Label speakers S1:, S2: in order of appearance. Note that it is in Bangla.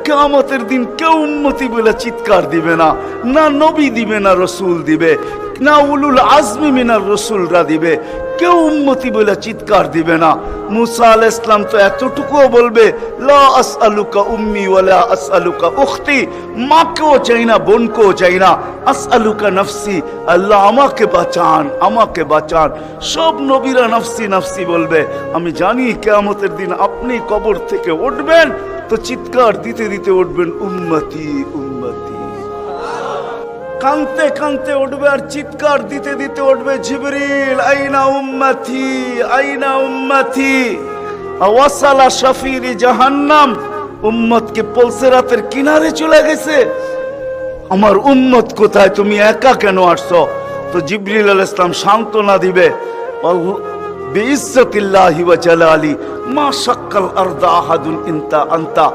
S1: কিয়ামতের দিন কেউ উম্মতি বলে চিৎকার দিবে না, না নবী দিবে, না রসুল দিবে, না উলুল আজমি মিনার রসুলরা দিবে, কেউ উম্মতি বলে চিৎকার দিবে না। মুসা আলাইহিস সালাম তো এতটুকুও বলবে, লা আসআলুকা উম্মি ওয়ালা আসআলুকা উখতি, মাকেও চাই না, বোনকেও চাই না, আসআলুকা নফসি, আল্লাহ আমাকে বাঁচান, আমাকে বাঁচান। সব নবীরা নফসি নফসি বলবে। আমি জানি কিয়ামতের দিন আপনি কবর থেকে উঠবেন তো চিৎকার দিতে দিতে উঠবেন, উম্মতি উম্মতি। কানতে কানতে উঠবে আর চিৎকার দিতে দিতে উঠবে, জিবরিল আইনা উম্মতি, আইনা উম্মতি। ওয়াসালা শাফিরি জাহান্নাম, উম্মতকে পলসেরাতের কিনারে চলে গেছে, আমার উম্মত কোথায়, তুমি একা কেন আসছো? তো জিবরিল আলাইহিস সালাম সান্ত্বনা দিবে, বিইজ্জতিল্লাহি ওয়া জালালি মা শাক্কাল আরদা আহাদুন ইনতা আনতা।